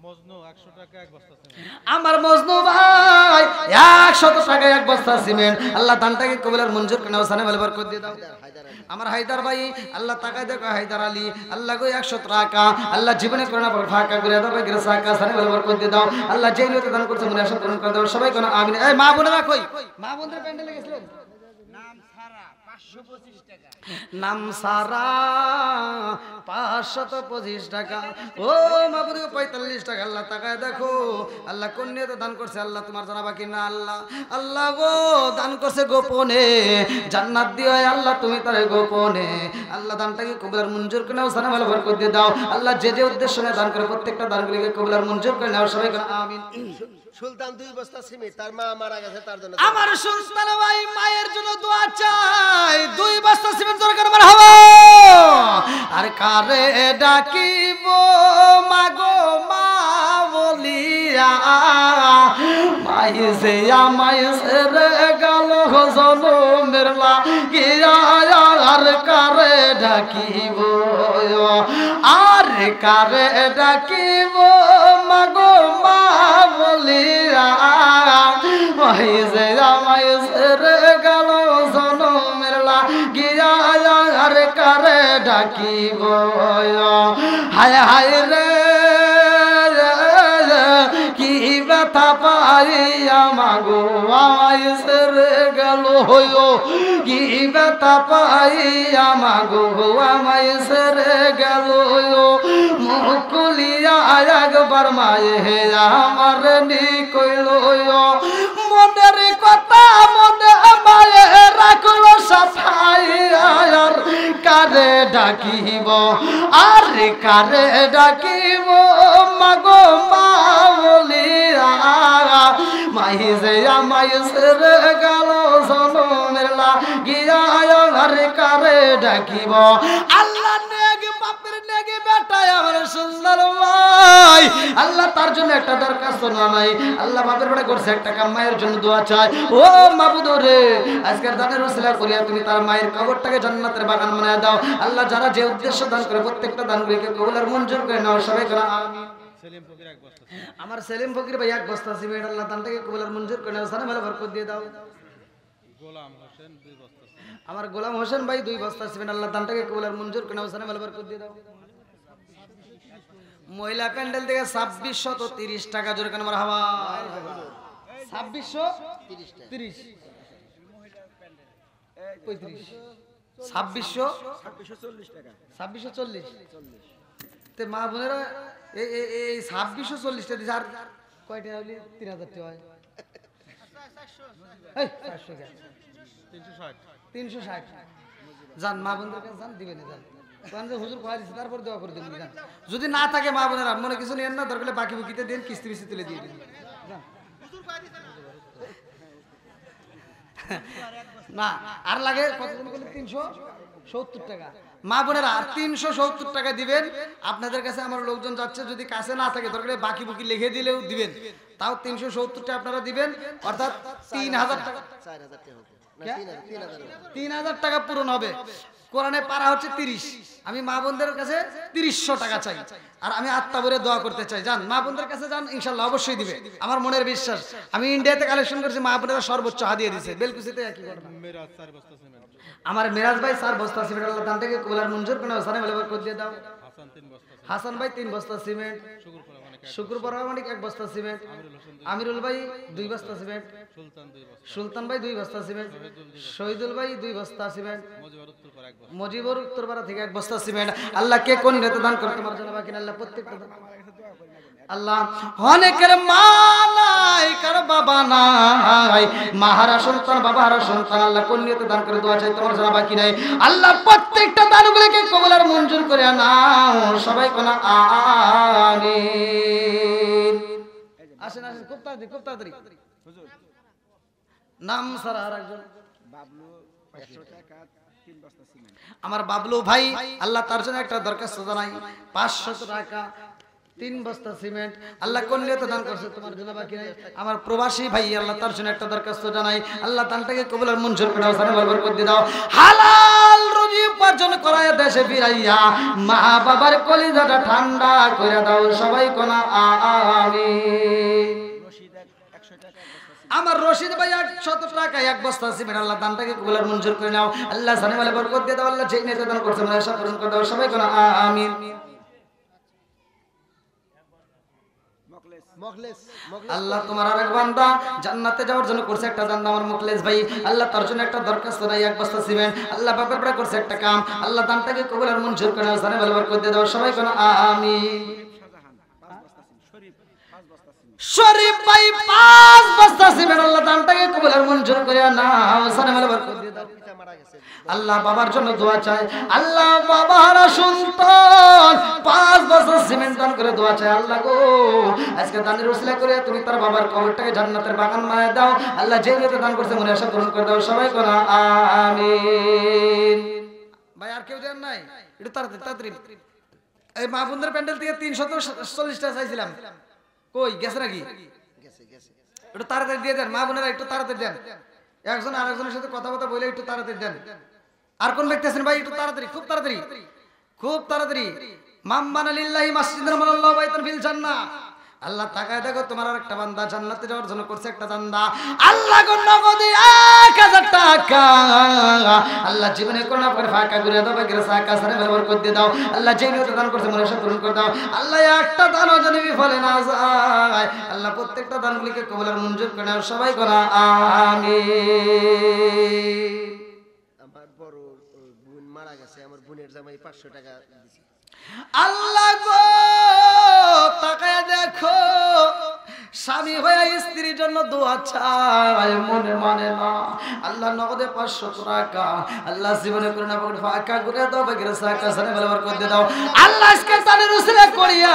মজনু 100 টাকা 1 বস্তা সিমেন্ট, আমার মজনু ভাই 100 টাকা 1 বস্তা সিমেন্ট, আল্লাহ দানটাকে কবুল আর মঞ্জুর করে নাও, জানে ভালো বরকত দিয়ে দাও। আমার হায়দার ভাই আল্লাহ তাকায় দেখো, হায়দার আলী আল্লাহ গো 100 টাকা আল্লাহ জীবনে করোনা পর ফাঁকা করে দাও, বেগরে সাকা সানে বলে বরকত দিয়ে দাও। আল্লাহ যেই নিয়তে দান করছে মনে আশা পূরণ করে দাও, সবাই কোন আমিন। এই মা বোনেরা কই? মা বোনদের প্যান্ডেলে গেছিলেন? নাম ছাড়া 525 টাকা, নাম সারা 525 টাকা, ও মাবুদ 45 টাকা। আল্লাহ তাকায় দেখো, আল্লাহ কোন নিয়তে দান করছে আল্লাহ তোমার জানা বাকি না। আল্লাহ আল্লাহ গো দান করছে গোপনে, জান্নাত দিও আল্লাহ তুমি তারে গোপনে। আল্লাহ দানটাকে কবুল আর মঞ্জুর করে নাও, সানা ভালো বরকত দিয়ে দাও। আল্লাহ যে যে উদ্দেশ্য নিয়ে দান করে প্রত্যেকটা দানগুলিকে কবুল আর মঞ্জুর করে নাও, সবাই কোন আমিন। সুলতান 2 বস্তা সিমেন্ট, তার মা মারা গেছে তার জন্য। আমার সুলতান ভাই মায়ের জন্য দোয়া চাই, 2 বস্তা সিমেন্ট দরকার আমার হবে। আর কারে ডাকিব মাগো মা বলিয়া, মাই যে আমায় ছেড়ে গেল জনমের লাগিয়া, আর কারে ডাকিব, আর কারে ডাকিব মাগো মা বলিয়া, মাই যে আমায় ছেড়ে গেল জনমের লাগিয়া, আর কারে ডাকিব। হায় হায় রে কি ব্যথা পাইয়া মাগো আমায় ছেড়ে গেল, কি ব্যথা পাইয়া মাগো আমায় ছেড়ে গেল। মুখ খুলিয়া একবার মায়ে আমার নি কইল, মনের কথা মনে মায়ে রাখলো সাফাই, আর কারে ডাকিব, আর কারে ডাকিব মাগো মা বলিয়া, মাই যে আমায় ছেড়ে গেল জনমের লাগিয়া, আর কারে ডাকিব। আল্লাহ নেগে বাপের নেগে বেটায় আমার সুন্দর ভাই নাই, আল্লাহ তার জন্য একটা দরখাস্ত না নাই, আল্লাহ বাপের বেড়া করছে একটা কাম, মায়ের জন্য দোয়া চায়। ও মাবুদ রে, আজকের দানের ওসিলা করিয়া তুমি তার মায়ের কবরটাকে জান্নাতের বাগান বানায় দাও। আল্লাহ যারা যে উদ্দেশ্য দান করে প্রত্যেকটা দানগুলিকে কবুল আর মঞ্জুর করে নাও সবাই করে আমিন। সেলিম ফকির এক বস্তা আমার সেলিম ফকির ভাই এক বস্তা সিমেন্ট, আল্লাহ দানটাকে কবুল আর মঞ্জুর করে নাও, সানে মেলা বরকত দিয়ে দাও। গোলাম হোসেন 2 বস্তা আমার গোলাম হোসেন ভাই 2 বস্তা সিমেন্ট, আল্লাহ দানটাকে কবুল আর মঞ্জুর করে নাও, সানে মেলা বরকত দিয়ে দাও। মহিলা প্যান্ডেল থেকে 2630 টাকা, জোরে কেন মারহাবা। 2630 35 2640 টাকা, 2640 তে মা বোনেরা এই 2640 টা দিছে। আর কয়টা হইলি 3000 টাকা হয়, এই 400 টাকা 360 জান মা বোনদের কাছে জান দিবেন, জান কারণ যে হুজুর কয় দিছে তারপর দোয়া করে দিবেন। জান যদি না থাকে মা বোনেরা মনে কিছু নিয়েন না, দরকার হলে বাকি বুকিতে দেন, কিস্তি বিস্তি তুলে দিয়ে দিন। না আর লাগে কতদিন করলে 370 টাকা, মা বোনেরা আর 370 টাকা দিবেন। আপনাদের কাছে আমার লোকজন যাচ্ছে, যদি কাছে না থাকে দরকার হলে বাকি বুকি লিখে দিলেও দিবেন, তাও 370 টাকা আপনারা দিবেন, অর্থাৎ 3000 টাকা, 3000 টাকা পূরণ হবে। কোরআনে পারা হচ্ছে 30, আমি মা বোনদের কাছে 300 টাকা চাই, আর আমি আত্মা ভরে দোয়া করতে চাই। যান মা বোনদের কাছে যান, ইনশাল্লাহ অবশ্যই দিবে, আমার মনের বিশ্বাস। আমি ইন্ডিয়াতে কালেকশন করেছি, মা বোনেরা সর্বোচ্চ হাদিয়া দিয়েছে। বেলকুচিতে একই ঘটনা, মেরাজ 4 বস্তা সিমেন্ট, আমার মিরাজ ভাই 4 বস্তা সিমেন্ট, আল্লাহ দানটাকে কবুল আর মঞ্জুর করে নাও, সানে বলে বরকত দিয়ে দাও। হাসান 3 বস্তা, হাসান ভাই 3 বস্তা সিমেন্ট, শুকুর পরামানিক 1 বস্তা সিমেন্ট, আমিরুল ভাই 2 বস্তা সিমেন্ট, সুলতান ভাই 2 বস্তা সিমেন্ট, শহীদুল ভাই 2 বস্তা সিমেন্ট, মজিবুর উত্তরপাড়া থেকে 1 বস্তা সিমেন্ট। আল্লাহ কে কোন নেতা দান করতে তোমার জন্য বাকি না, আল্লাহ প্রত্যেকটা আল্লাহ অনেকের মা নাই, কার বাবা নাই, মাহারা সন্তান বাবাহারা সন্তান, আল্লাহ কোন নিয়তে দান করে দোয়া চাই তোমার জন্য বাকি নাই। আল্লাহ প্রত্যেকটা দানগুলোকে কবুল আর মঞ্জুর করে নাও, সবাই কোন আমিন। আসেন আসেন, খুব তাড়াতাড়ি নাম সারা আর একজন বাবলু 100 টাকা 3 বস্তা সিমেন্ট, আমার বাবলু ভাই আল্লাহ তার জন্য একটা দরখাস্ত জানাই, 500 টাকা 3 বস্তা সিমেন্ট, আল্লাহ কোন নিয়তে দান করছে তোমার জন্য বাকি নাই। আমার প্রবাসী ভাই আল্লাহ তার জন্য একটা দরখাস্ত জানাই, আল্লাহ দানটাকে কবুল আর মঞ্জুর করে দাও, সানে বরকত দিয়ে দাও। হালাল রুজি উপার্জন করায় দেশে ফিরাইয়া মা বাবার কলিজাটা ঠান্ডা করে দাও, সবাই কোন আমিন। আমার রশিদ ভাই 100 টাকা 1 বস্তা সিমেন্ট, আল্লাহ দানটাকে কবুল আর মঞ্জুর করে নাও, আল্লাহ সানে বলে বরকত দিয়ে দাও, আল্লাহ যেই নিয়তে দান করছে মনে আশা পূরণ করে দাও, সবাই কোন আমিন। আল্লাহ তোমার আরেক বান্দা জান্নাতে যাওয়ার জন্য করছে একটা দান, আমার মুখলেস ভাই আল্লাহ তার জন্য একটা দরখাস্ত নাই, 1 বস্তা সিমেন্ট, আল্লাহ বাপের পরে করছে একটা কাম, আল্লাহ দানটাকে কবুল আর মঞ্জুর করে নাও, সানে বলে বরকত দিয়ে দাও, সবাই কোন আমিন। শরীফ ভাই 5 বস্তা সিমেন্ট, আল্লাহ দানটাকে কবুল আর মঞ্জুর করে নাও, সানে বলে বরকত দিয়ে দাও। আল্লাহ বাবার জন্য দোয়া চাই, আল্লাহ বাবারা সন্তান 5 বস্তা সিমেন্ট দান করে দোয়া চাই। আল্লাহ গো আজকে দানের ওসিলা করে তুমি তার বাবার কবরটাকে জান্নাতের বাগান বানায় দাও, আল্লাহ যে নিয়তে দান করছে মনে আশা পূরণ করে দাও, সবাই কোন আমিন। ভাই আর কেউ দেন নাই, একটু তাড়াতাড়ি এই মা বোনদের প্যান্ডেল থেকে 340 টা চাইছিলাম, কই গেছে নাকি? একটু তাড়াতাড়ি দিয়ে দেন মা বোনেরা, একটু তাড়াতাড়ি দেন, একজন আরেকজনের সাথে কথা বলে একটু তাড়াতাড়ি দেন। আর কোন ব্যক্তি আছেন ভাই একটু তাড়াতাড়ি, খুব তাড়াতাড়ি। মাম্মানা লিল্লাহি মাসজিদান মানাল্লাহু বাইতান ফিল জান্নাহ, আল্লাহ তাকায় দেখো তোমার আরেকটা বান্দা জান্নাতে যাওয়ার জন্য করছে একটা চান্দা, আল্লাহ গো নগদে 1000 টাকা, আল্লাহ জীবনে কোন না করে ফাঁকা করে দাও, বাকিরা সাকা সারে বরকত দিয়ে দাও, আল্লাহ যে নিয়তে দান করছে মনে আশা পূরণ করে দাও, আল্লাহ একটা দানও যেন বিফলে না যায়, আল্লাহ প্রত্যেকটা দানগুলিকে কবুল আর মঞ্জুর করে নাও, সবাই কোন আমিন। আমার বড় বোন মারা গেছে, আমার বোনের জামাই 500 টাকা দিয়েছে। আল্লাহ গো তাকায় দেখো, স্বামী হয়ে স্ত্রীর জন্য দোয়া চায় মনে মানে না, আল্লাহ নগদে 500 টাকা, আল্লাহ জীবনে করে না ফাঁকা করে দাও, বাকিরা সাকা সানে বরকত দিয়ে দাও, আল্লাহ আজকে তাদের উসিলা করিয়া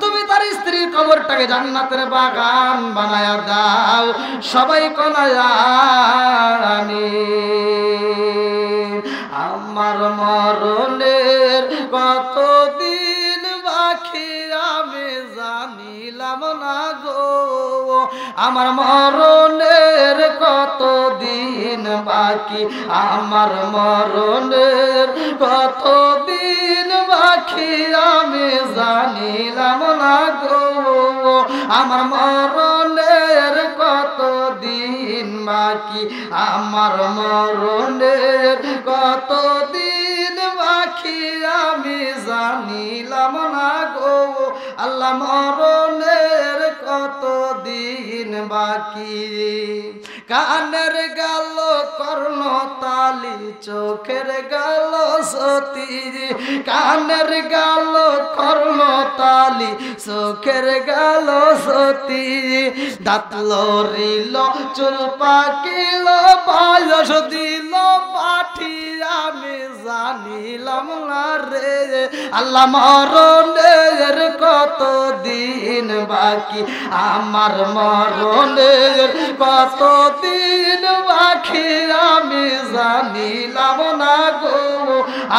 তুমি তার স্ত্রীর কবরটাকে জান্নাতের বাগান বানায়া দাও, সবাই কোন আমিন। আমার মরণের কতদিন বাকি আমি জানি আমার মরণের কত দিন বাকি, আমার মরণের কত দিন বাকি আমি জানিলাম না গো, আমার মরণের কত দিন বাকি, আমার মরণের কত দিন বাকি আমি জানিলাম না গো, আল্লাহ মরণের কত দিন বাকি। কানের গেল কর্ণ তালি, চোখের গেল সতী, কানের গেল কর্ণ তালি, চোখের গেল সতী, দাঁত লড়িল চুল পাকিল বয়স দিল পাঠি আমি জানিলাম না রে, আল্লাহ মরণের কত দিন বাকি, আমার মরণের কত দিন বাকি আমি জানিলাম না গো,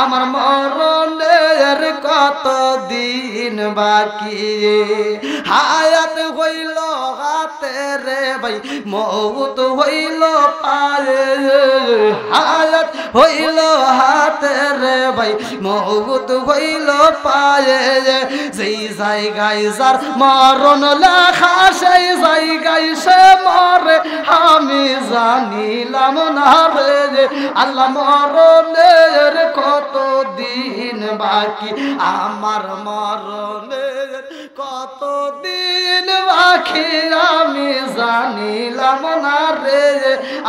আমার মরণের কত দিন বাকি। হায়াত হইল হাতে রে ভাই, মৌত হইল পায়ে, হায়াত হইল হাতে রে ভাই, মৌত হইল পায়ে, যেই জায়গায় যার মরণ লেখা সেই জায়গায় সে মরে আমি জানিলাম না রে, আল্লাহ মরণের কত দিন বাকি, আমার মরণের কত দিন বাকি আমি জানিলাম না রে,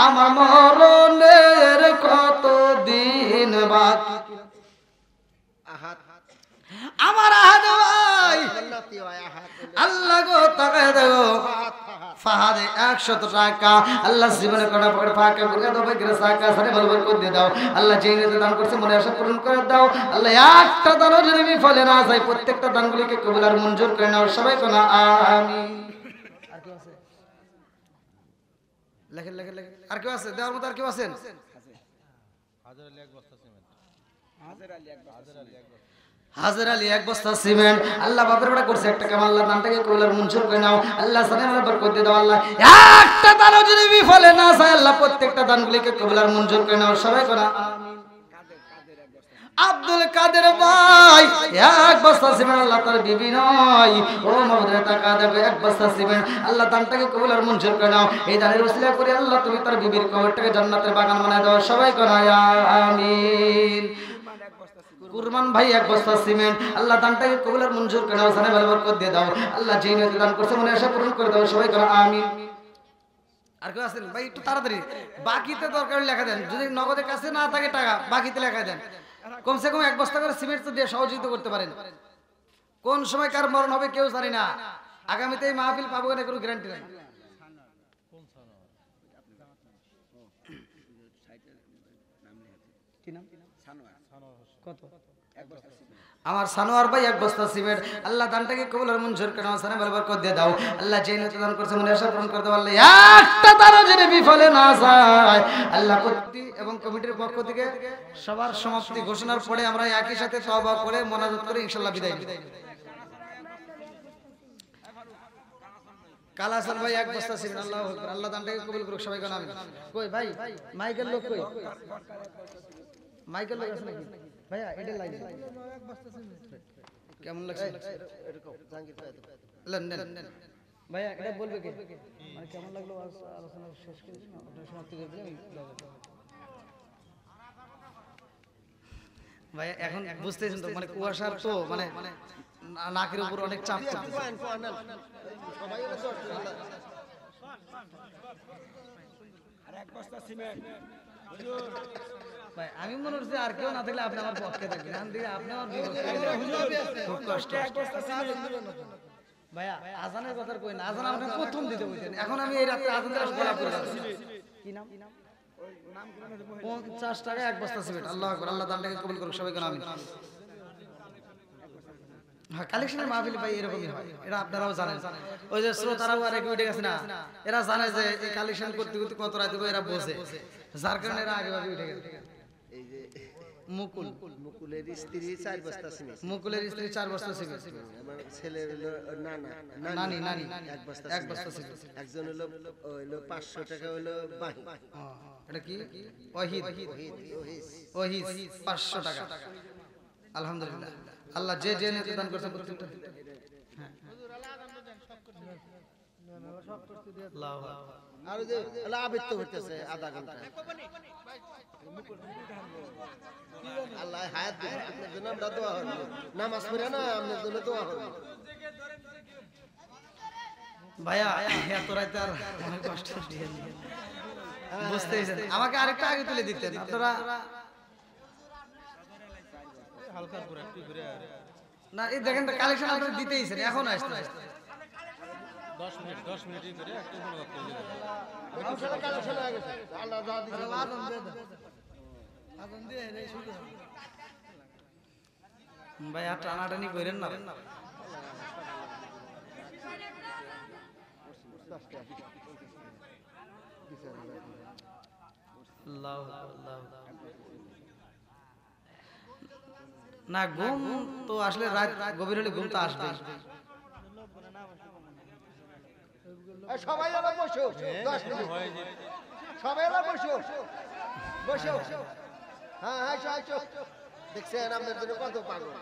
আমার মরণের কত দিন বাকি। আমার আহাদ ভাই আল্লাহ গো তাকায় দেখো ফাহাদে 100 টাকা আল্লাহ জীবনে কোনা পড়ে ফাঁকা করে দাও, ভাই গ্রেস টাকা সারে বলবল করে দিয়ে দাও, আল্লাহ যেই নিতে দান করছে মনে আশা পূরণ করে দাও, আল্লাহ একটা দানও যদি বিফলে না যায় প্রত্যেকটা দানগুলিকে কবুল আর মঞ্জুর করে নাও, সবাই কোনা আমিন। আর কেউ আছে? লেখেন লেখেন লেখেন, আর কেউ আছে দেওয়ার মতো? আর কেউ আছেন? হাজার আলী এক বস্তা সিমেন্ট, হাজার আলী এক বস্তা সিমেন্ট, আল্লাহ বাপের বেটা করছে একটা কাম, আল্লাহ দানটাকে কবুল আর মঞ্জুর করে নাও, আল্লাহ সালামের বরকত দিয়ে দাও, আল্লাহ একটা দানও যদি বিফলে না যায় আল্লাহ প্রত্যেকটা দানগুলিকে কবুল আর মঞ্জুর করে নাও, সবাই কোনা আমিন। আব্দুল কাদের ভাই এক বস্তা সিমেন্ট, আল্লাহ তার বিবি নয় ও মাওলানা টাকা দেবে এক বস্তা সিমেন্ট, আল্লাহ দানটাকে কবুল আর মঞ্জুর করে নাও, এই দানের ওসিলা করে আল্লাহ তুমি তার বিবির কবরটাকে জান্নাতের বাগান বানায় দাও, সবাই কোনা আমিন। কুরবান ভাই এক বস্তা সিমেন্ট, আল্লাহ দানটাকে কবুল আর মঞ্জুর করে নাও, জানে বরকত দিয়ে দাও, আল্লাহ যেই নিয়তে দান করছে মনে আশা পূরণ করে দাও, সবাই কোনা আমিন। আর কেউ আছেন ভাই? একটু তাড়াতাড়ি, বাকিতে দরকার লেখা দেন, যদি নগদের কাছে না থাকে টাকা বাকিতে লেখা দেন, কমসে কম এক বস্তা করে সিমেন্ট তো দিয়ে সহযোগিতা করতে পারেন। কোন সময় কার মরণ হবে কেউ জানি না, আগামীতে এই মাহফিল পাবো না কোনো গ্যারান্টি নাই। আমার সানোয়ার ভাই এক বস্তা সিমেন্ট, আল্লাহ দানটাকে কবুল আর মঞ্জুর করে নাও, সানার বরকত দিয়ে দাও, আল্লাহ যেই নিয়তে দান করছে মনে আশা পূরণ করে দাও, আল্লাহ একটা দানও যদি বিফলে না যায় আল্লাহ কর্তৃ এবং কমিটির পক্ষ থেকে সবার সমাপ্তি ঘোষণার পরে আমরা একই সাথে তওবা করে মোনাজাত করে ইনশাআল্লাহ বিদায় নিই। কালাসান ভাই এক বস্তা সিমেন্ট, আল্লাহু আকবার, আল্লাহ দানটাকে কবুল করুক, সবাই কোন আমিন। কই ভাই মাইকেল লোক কই? মাইকেল লোক আছে নাকি ভাইয়া? এটা লাইন কেমন লাগছে? এরকম জাহাঙ্গীর নেন ভাইয়া, এটা বলবে কে? মানে কেমন লাগলো আলোচনা শেষ করে দিন, আপনারা সমাপ্তি করে দিন ভাইয়া। এখন বুঝতেছেন তো মানে কুয়াশার তো মানে নাকের উপর অনেক চাপ ভাই, আমি মনে হচ্ছে আর কেউ না থাকলে আপনি আমার পক্ষে থাকবেন, আপনি আমার খুব কষ্ট ভাইয়া। আজানের কথা কই না, আজান আপনি প্রথম দিতে বলছেন, এখন আমি এই রাতে আজান দেওয়ার গোলা করে যাচ্ছি। কি নাম? 50 টাকা এক বস্তা সিমেন্ট, আল্লাহু আকবার, আল্লাহ দানটাকে কবুল করুক, সবাই কোন আমিন। হ্যাঁ, কালেকশনের মাহফিল ভাই এরকমই হয়, এটা আপনারাও জানেন। ওই যে শ্রোতারাও আর উঠে গেছে না, এরা জানে যে এই কালেকশন করতে করতে কত রাত হবে, এরা বোঝে, যার কারণে এরা আগে ভাবে উঠে গেছে। মুকুল মুকুলের স্ত্রী 4 বস্তা সিমেন্ট, মুকুলের স্ত্রী 4 বস্তা সিমেন্ট, আমার ছেলে হলো নানি নানি 1 বস্তা 1 বস্তা সিমেন্ট। একজন হলো 500 টাকা হলো বাহি, এটা কি ওয়াহিদ ওয়াহিদ 500 টাকা। আলহামদুলিল্লাহ, আল্লাহ যে যে নেতা দান করছে প্রত্যেকটা আল্লাহু আকবার। আর যে আবেদ তো হইতেছে আধা ঘন্টা। আল্লাহ হায়াত দিন, আপনার জন্য আমরা দোয়া করব, নামাজ পড়ে না আপনার জন্য দোয়া করব। ভাইয়া এত রাতে আর অনেক কষ্ট দিয়ে বুঝতেছেন, আমাকে আরেকটা আগে তুলে দিতেন আপনারা। হালকা করে একটু ঘুরে না এই দেখেন তো কালেকশন আপনারা দিতেইছেন, এখন আসতে 10 মিনিটই করে একটু মনে করতে হবে। কালেকশন কালেকশন হয়ে গেছে, আল্লাহ যা দিছে ভাই আর টানাটানি করেন না। না ঘুম তো আসলে রাত গভীর হলে ঘুম তো আসবে। সবাই এলা বসো, 10 মিনিট সবাই এলা বসো বসো। হ্যাঁ হ্যাঁ আইছো, দেখছেন আপনার জন্য কত পাগল।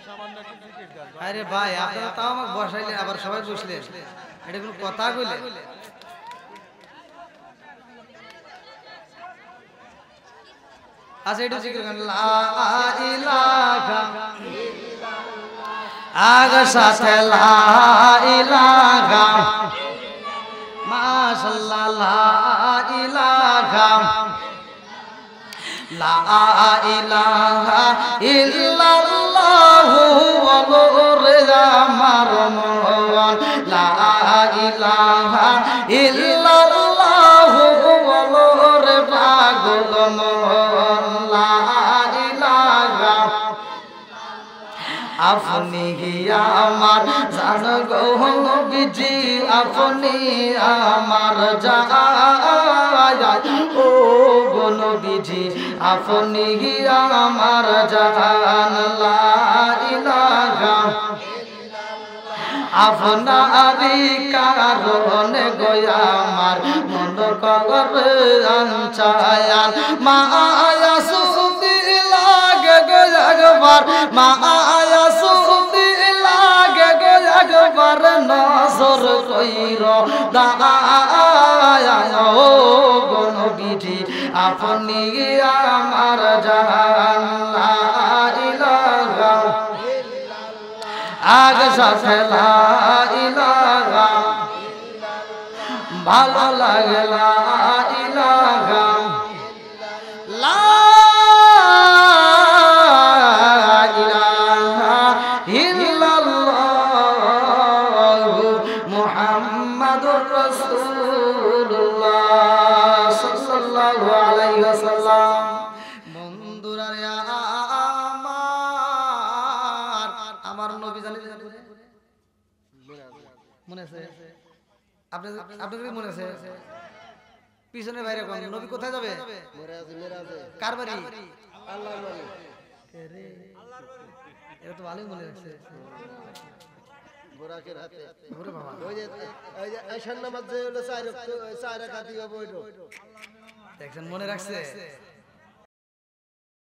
সামান্য একটু টিকিট দেন। আরে ভাই আপনারা তাও আমাকে বসাইলেন, আবার সবাই বসলেন, এটা কোনো কথা কইলেন? আচ্ছা একটু জিকির করেন, লা ইলাহা আগে সাথে লা ইলাহা মাশাআল্লাহ, লা ইলাহা লা ইলাহা ইল্লাল্লাহু ওয়াল্লাহু আমার মন, লা ইলাহা ইল্লাল্লাহু ওয়াল্লাহু পাগল মন, লা ইলাহা আপনি আমার জান গো নবীজি, আপনি আমার জান ও গো নবীজি, আপনি আমার জান, লা ইলাহা আপনারই কারণে গো আমার মন করে আনচায়ান, মায়া সুতি লাগে গো একবার, মায়া সুতি লাগে গো একবার, নজর কইর দায়া ও গো নবীজি, আপনি আমার জান, লা ইলাহা আগে সাথে লা ইলাহা ভালো লাগে, লা ইলাহা লা ইলাহা ইল্লাল্লাহু মুহাম্মাদুর রাসূলুল্লাহ সাল্লাল্লাহু আলাইহি ওয়াসাল্লাম। বন্ধুরা রে আমার নবী জানি মনে আছে আপনাদের মনে আছে? পিছনে বাইরে কোন নবী কোথায় যাবে? মেরাজে কার বাড়ি? আল্লাহর বাড়ি। এটা তো ভালোই মনে আছে। বোরাকের হাতে ওরে বাবা, ওই যে ঈশান নামাজ যে হলো 4 রাকাত হবে ওইটা দেখছেন মনে রাখছে।